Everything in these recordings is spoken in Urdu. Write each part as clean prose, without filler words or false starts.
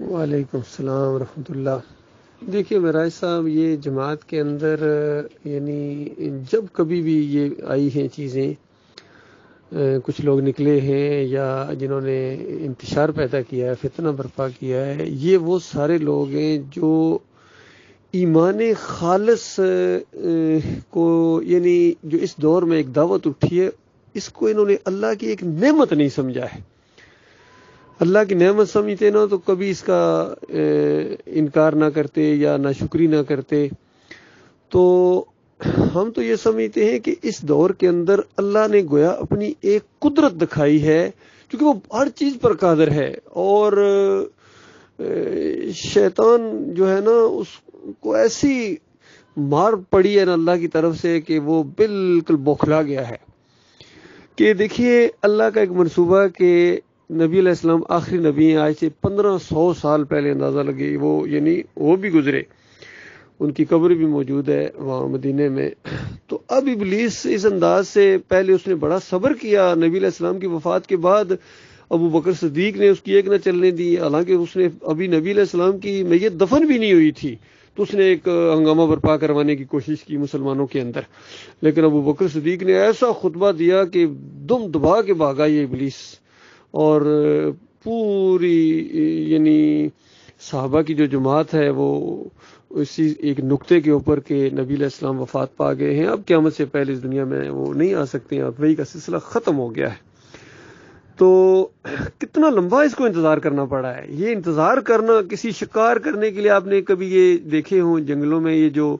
وعلیکم السلام ورحمۃ اللہ۔ دیکھیے مراج صاحب، یہ جماعت کے اندر یعنی جب کبھی بھی یہ آئی ہیں چیزیں، کچھ لوگ نکلے ہیں یا جنہوں نے انتشار پیدا کیا ہے، فتنہ برپا کیا ہے، یہ وہ سارے لوگ ہیں جو ایمان خالص کو، یعنی جو اس دور میں ایک دعوت اٹھی ہے، اس کو انہوں نے اللہ کی ایک نعمت نہیں سمجھا ہے۔ اللہ کی نعمت سمجھتے نا تو کبھی اس کا انکار نہ کرتے یا ناشکری نہ کرتے۔ تو ہم تو یہ سمجھتے ہیں کہ اس دور کے اندر اللہ نے گویا اپنی ایک قدرت دکھائی ہے، کیونکہ وہ ہر چیز پر قادر ہے، اور شیطان جو ہے نا اس کو ایسی مار پڑی ہے نا اللہ کی طرف سے کہ وہ بالکل بوکھلا گیا ہے۔ کہ دیکھیے اللہ کا ایک منصوبہ کہ نبی علیہ السلام آخری نبی ہیں، آج سے 1500 سال پہلے اندازہ لگے، وہ بھی گزرے، ان کی قبر بھی موجود ہے وہاں مدینے میں۔ تو اب ابلیس اس انداز سے، پہلے اس نے بڑا صبر کیا، نبی علیہ السلام کی وفات کے بعد ابو بکر صدیق نے اس کی ایک نہ چلنے دی، حالانکہ اس نے ابھی نبی علیہ السلام کی میت دفن بھی نہیں ہوئی تھی، تو اس نے ایک ہنگامہ برپا کروانے کی کوشش کی مسلمانوں کے اندر، لیکن ابو بکر صدیق نے ایسا خطبہ دیا کہ دم دبا کے بھاگا یہ ابلیس، اور پوری یعنی صحابہ کی جو جماعت ہے وہ اسی ایک نقطے کے اوپر کہ نبی علیہ السلام وفات پا گئے ہیں، اب قیامت سے پہلے اس دنیا میں وہ نہیں آ سکتے ہیں، اب وحی کا سلسلہ ختم ہو گیا ہے۔ تو کتنا لمبا اس کو انتظار کرنا پڑا ہے۔ یہ انتظار کرنا، کسی شکار کرنے کے لیے آپ نے کبھی یہ دیکھے ہوں جنگلوں میں، یہ جو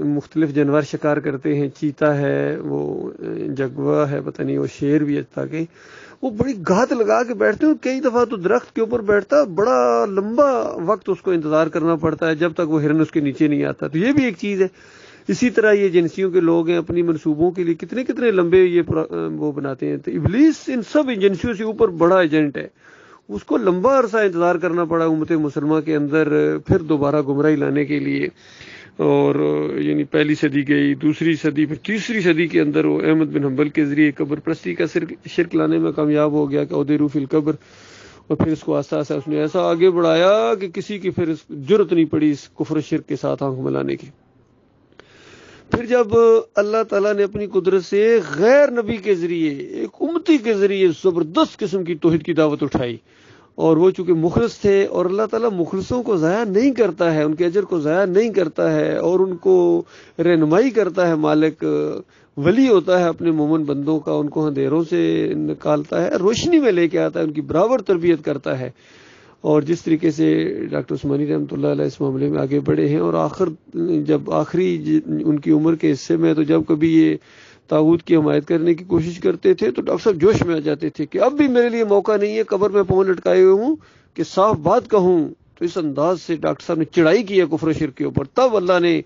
مختلف جانور شکار کرتے ہیں، چیتا ہے، وہ جگوا ہے، پتہ نہیں وہ شیر بھی ہے، تاکہ وہ بڑی گھات لگا کے بیٹھتے ہیں، کئی دفعہ تو درخت کے اوپر بیٹھتا، بڑا لمبا وقت اس کو انتظار کرنا پڑتا ہے جب تک وہ ہرن اس کے نیچے نہیں آتا۔ تو یہ بھی ایک چیز ہے۔ اسی طرح یہ ایجنسیوں کے لوگ ہیں، اپنی منصوبوں کے لیے کتنے کتنے لمبے یہ وہ بناتے ہیں۔ تو ابلیس ان سب ایجنسیوں سے اوپر بڑا ایجنٹ ہے، اس کو لمبا عرصہ انتظار کرنا پڑا امت مسلمہ کے اندر، پھر دوبارہ گمراہی لانے کے لیے۔ اور یعنی پہلی صدی گئی، دوسری صدی، پھر تیسری صدی کے اندر وہ احمد بن حنبل کے ذریعے قبر پرستی کا شرک لانے میں کامیاب ہو گیا کہ اودیرو فی القبر، اور پھر اس کو آہستہ آہستہ اس نے ایسا آگے بڑھایا کہ کسی کی پھر جرت نہیں پڑی اس کفر شرک کے ساتھ آنکھ ملانے کی۔ پھر جب اللہ تعالیٰ نے اپنی قدرت سے غیر نبی کے ذریعے، ایک امتی کے ذریعے زبردست قسم کی توحید کی دعوت اٹھائی، اور وہ چونکہ مخلص تھے، اور اللہ تعالیٰ مخلصوں کو ضائع نہیں کرتا ہے، ان کے اجر کو ضائع نہیں کرتا ہے، اور ان کو رہنمائی کرتا ہے، مالک ولی ہوتا ہے اپنے مومن بندوں کا، ان کو اندھیروں سے نکالتا ہے، روشنی میں لے کے آتا ہے، ان کی برابر تربیت کرتا ہے۔ اور جس طریقے سے ڈاکٹر عثمانی رحمۃ اللہ علیہ اس معاملے میں آگے بڑھے ہیں، اور جب آخری ان کی عمر کے حصے میں، تو جب کبھی یہ طاغوت کی حمایت کرنے کی کوشش کرتے تھے تو ڈاکٹر صاحب جوش میں آ جاتے تھے کہ اب بھی میرے لیے موقع نہیں ہے، قبر میں پاؤں لٹکائے ہوئے ہوں کہ صاف بات کہوں۔ تو اس انداز سے ڈاکٹر صاحب نے چڑھائی کی ہے کفر و شرک کے اوپر، تب اللہ نے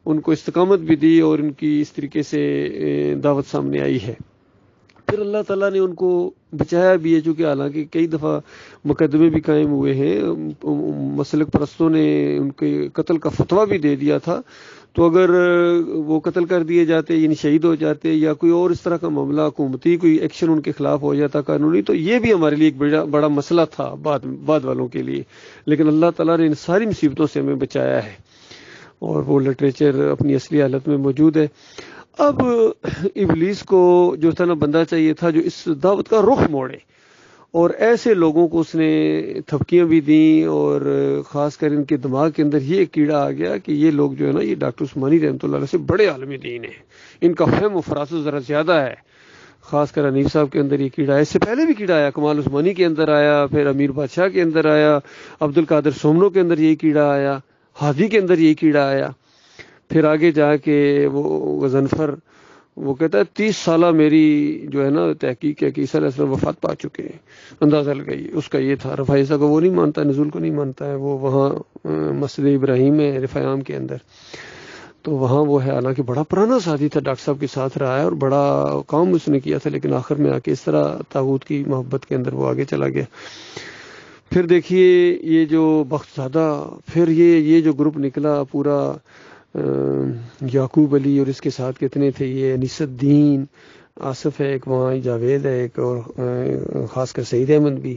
ان کو استقامت بھی دی اور ان کی اس طریقے سے دعوت سامنے آئی ہے۔ پھر اللہ تعالیٰ نے ان کو بچایا بھی ہے، چونکہ حالانکہ کئی دفعہ مقدمے بھی قائم ہوئے ہیں، مسلک پرستوں نے ان کے قتل کا فتویٰ بھی دے دیا تھا، تو اگر وہ قتل کر دیے جاتے، یعنی شہید ہو جاتے، یا کوئی اور اس طرح کا معاملہ حکومتی کوئی ایکشن ان کے خلاف ہو جاتا قانونی، تو یہ بھی ہمارے لیے ایک بڑا مسئلہ تھا بعد والوں کے لیے، لیکن اللہ تعالیٰ نے ان ساری مصیبتوں سے ہمیں بچایا ہے، اور وہ لٹریچر اپنی اصلی حالت میں موجود ہے۔ اب ابلیس کو جو تھا نا بندہ چاہیے تھا جو اس دعوت کا رخ موڑے، اور ایسے لوگوں کو اس نے تھپکیاں بھی دیں، اور خاص کر ان کے دماغ کے اندر یہ کیڑا آ گیا کہ یہ لوگ جو ہے نا، یہ ڈاکٹر عثمانی رحمۃ اللہ علیہ سے بڑے عالم دین ہیں، ان کا فہم و فراست ذرا زیادہ ہے۔ خاص کر حنیف صاحب کے اندر یہ کیڑا ہے، اس سے پہلے بھی کیڑا آیا، کمال عثمانی کے اندر آیا، پھر امیر بادشاہ کے اندر آیا، عبد القادر سومنو کے اندر یہ کیڑا آیا، ہادی کے اندر یہ کیڑا آیا، پھر آگے جا کے وہ غضنفر، وہ کہتا ہے 30 سالہ میری جو ہے نا تحقیق ہے کہ عیسیٰ علیہ السلام وفات پا چکے ہیں، اندازہ لگائی اس کا یہ تھا۔ رفاع عیسیٰ کو وہ نہیں مانتا، نزول کو نہیں مانتا ہے، وہ وہاں مسجد ابراہیم ہے رفاع عام کے اندر، تو وہاں وہ ہے، حالانکہ بڑا پرانا ساتھی تھا، ڈاکٹر صاحب کے ساتھ رہا ہے اور بڑا کام اس نے کیا تھا، لیکن آخر میں آ کے اس طرح طاغوت کی محبت کے اندر وہ آگے چلا گیا۔ پھر دیکھیے یہ جو بخت زادہ، پھر یہ جو گروپ نکلا پورا، یعقوب علی اور اس کے ساتھ کتنے تھے، یہ انیس الدین آصف ہے ایک، وہاں جاوید ہے ایک، اور خاص کر سعید احمد بھی،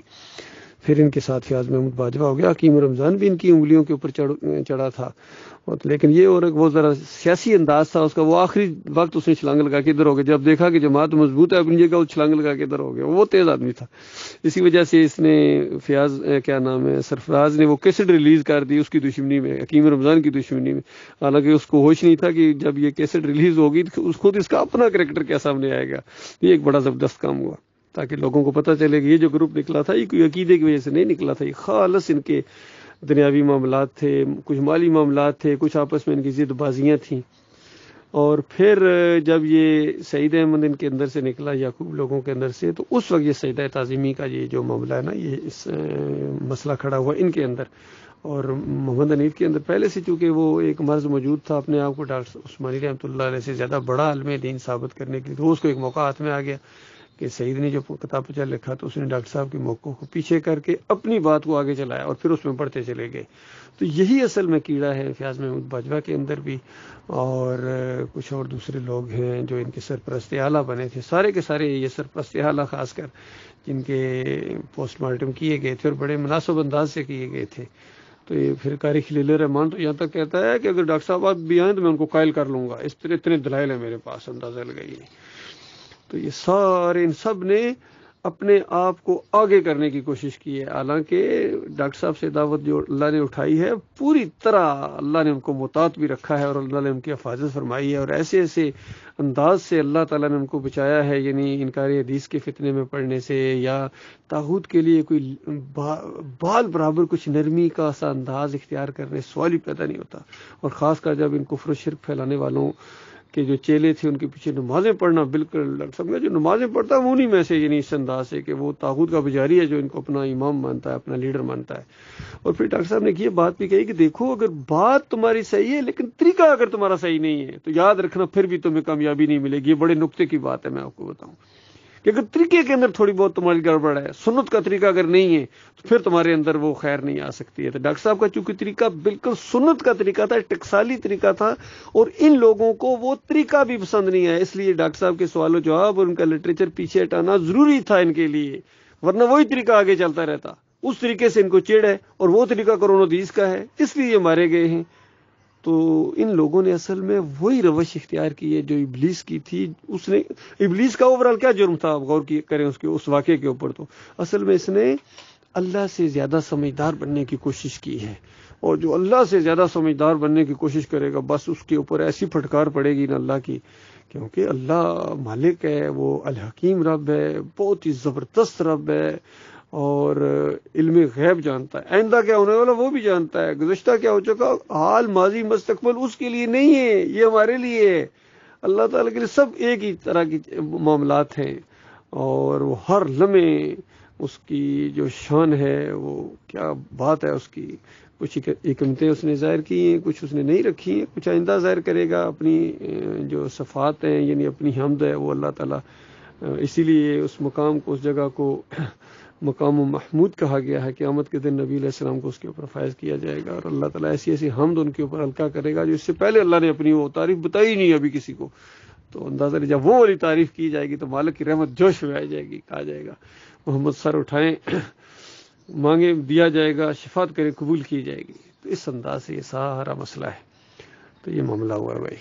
پھر ان کے ساتھ فیاض محمود باجوہ ہو گیا، حکیم رمضان بھی ان کی انگلیوں کے اوپر چڑھا تھا، لیکن یہ اور وہ ذرا سیاسی انداز تھا اس کا، وہ آخری وقت اس نے چھلانگ لگا کے ادھر ہو گیا، جب دیکھا کہ جماعت مضبوط ہے اپنی جگہ، وہ چھلانگ لگا کے ادھر ہو گیا، وہ تیز آدمی تھا۔ اسی وجہ سے اس نے فیاض کیا نام ہے سرفراز نے وہ کیسٹ ریلیز کر دی اس کی دشمنی میں، حکیم رمضان کی دشمنی میں، حالانکہ اس کو ہوش نہیں تھا کہ جب یہ کیسٹ ریلیز ہوگی تو خود اس کا اپنا کریکٹر کیا سامنے آئے گا۔ یہ ایک بڑا زبردست کام ہوا تاکہ لوگوں کو پتہ چلے کہ یہ جو گروپ نکلا تھا یہ کوئی عقیدے کی وجہ سے نہیں نکلا تھا، یہ خالص ان کے دنیاوی معاملات تھے، کچھ مالی معاملات تھے، کچھ آپس میں ان کی ضد بازیاں تھیں۔ اور پھر جب یہ سعید احمد ان کے اندر سے نکلا، یعقوب لوگوں کے اندر سے، تو اس وقت یہ سجدہ تعظیمی کا یہ جو معاملہ ہے نا، یہ اس مسئلہ کھڑا ہوا ان کے اندر، اور محمد حنیف کے اندر پہلے سے چونکہ وہ ایک مرض موجود تھا اپنے آپ کو ڈاکٹر عثمانی رحمۃ اللہ علیہ سے زیادہ بڑا عالم دین ثابت کرنے کے لیے، تو اس کو ایک موقع ہاتھ میں آ گیا کہ سعید نے جو کتاب پچا لکھا تو اس نے ڈاکٹر صاحب کے موقع کو پیچھے کر کے اپنی بات کو آگے چلایا اور پھر اس میں بڑھتے چلے گئے۔ تو یہی اصل میں کیڑا ہے فیاض محمود باجوہ کے اندر بھی، اور کچھ اور دوسرے لوگ ہیں جو ان کے سرپرست اعلیٰ بنے تھے، سارے کے سارے یہ سرپرست اعلیٰ خاص کر جن کے پوسٹ مارٹم کیے گئے تھے اور بڑے مناسب انداز سے کیے گئے تھے۔ تو یہ پھر قاری خلیل الرحمان تو یہاں تک کہتا ہے کہ اگر ڈاکٹر صاحب آپ بھی آئیں تو میں ان کو قائل کر لوں گا، اس طرح اتنے دلائل ہیں میرے پاس، اندازہ لگائیے۔ تو یہ سارے ان سب نے اپنے آپ کو آگے کرنے کی کوشش کی ہے، حالانکہ ڈاکٹر صاحب سے دعوت جو اللہ نے اٹھائی ہے پوری طرح اللہ نے ان کو محتاط بھی رکھا ہے اور اللہ نے ان کی حفاظت فرمائی ہے، اور ایسے ایسے انداز سے اللہ تعالیٰ نے ان کو بچایا ہے، یعنی انکار حدیث کے فتنے میں پڑنے سے، یا طاغوت کے لیے کوئی بال برابر کچھ نرمی کا سا انداز اختیار کرنے سوال ہی پیدا نہیں ہوتا۔ اور خاص کر جب ان کفر و شرک پھیلانے والوں کہ جو چیلے تھے ان کے پیچھے نمازیں پڑھنا، بالکل ڈاکٹر صاحب نے جو نمازیں پڑھتا ہے وہ انہیں میں سے، یعنی اس انداز سے کہ وہ طاغوت کا پجاری ہے جو ان کو اپنا امام مانتا ہے، اپنا لیڈر مانتا ہے۔ اور پھر ڈاکٹر صاحب نے یہ بات بھی کہی کہ دیکھو اگر بات تمہاری صحیح ہے لیکن طریقہ اگر تمہارا صحیح نہیں ہے تو یاد رکھنا پھر بھی تمہیں کامیابی نہیں ملے گی۔ یہ بڑے نقطے کی بات ہے، میں آپ کو بتاؤں کہ اگر طریقے کے اندر تھوڑی بہت تمہاری گڑبڑ ہے، سنت کا طریقہ اگر نہیں ہے تو پھر تمہارے اندر وہ خیر نہیں آ سکتی ہے۔ تو ڈاکٹر صاحب کا چونکہ طریقہ بالکل سنت کا طریقہ تھا، ٹکسالی طریقہ تھا، اور ان لوگوں کو وہ طریقہ بھی پسند نہیں ہے، اس لیے ڈاکٹر صاحب کے سوال و جواب اور ان کا لٹریچر پیچھے ہٹانا ضروری تھا ان کے لیے، ورنہ وہی طریقہ آگے چلتا رہتا، اس طریقے سے ان کو چڑ ہے اور وہ طریقہ قرآن و حدیث کا ہے، اس لیے یہ مارے گئے ہیں۔ تو ان لوگوں نے اصل میں وہی روش اختیار کی ہے جو ابلیس کی تھی۔ اس نے ابلیس کا اوورال کیا جرم تھا، آپ غور کریں اس واقعے کے اوپر، تو اصل میں اس نے اللہ سے زیادہ سمجھدار بننے کی کوشش کی ہے، اور جو اللہ سے زیادہ سمجھدار بننے کی کوشش کرے گا بس اس کے اوپر ایسی پھٹکار پڑے گی نا اللہ کی، کیونکہ اللہ مالک ہے، وہ الحکیم رب ہے، بہت ہی زبردست رب ہے، اور علم غیب جانتا ہے، آئندہ کیا ہونے والا وہ بھی جانتا ہے، گزشتہ کیا ہو چکا، حال ماضی مستقبل اس کے لیے نہیں ہے، یہ ہمارے لیے ہے۔ اللہ تعالیٰ کے لیے سب ایک ہی طرح کی معاملات ہیں، اور وہ ہر لمحے اس کی جو شان ہے، وہ کیا بات ہے اس کی، کچھ حکمتیں اس نے ظاہر کی ہیں، کچھ اس نے نہیں رکھی ہیں، کچھ آئندہ ظاہر کرے گا۔ اپنی جو صفات ہیں یعنی اپنی حمد ہے وہ اللہ تعالیٰ، اسی لیے اس مقام کو، اس جگہ کو مقام محمود کہا گیا ہے۔ قیامت کے دن نبی علیہ السلام کو اس کے اوپر فائز کیا جائے گا، اور اللہ تعالیٰ ایسی ایسی حمد ان کے اوپر ہلکا کرے گا جو اس سے پہلے اللہ نے اپنی وہ تعریف بتائی نہیں ابھی کسی کو۔ تو اندازہ نہیں، جب وہ والی تعریف کی جائے گی تو مالک کی رحمت جوش میں آ جائے گی، کہا جائے گا محمد سر اٹھائیں، مانگے دیا جائے گا، شفاعت کرے قبول کی جائے گی۔ تو اس انداز سے یہ سارا مسئلہ ہے، تو یہ معاملہ ہوا ہے بھائی۔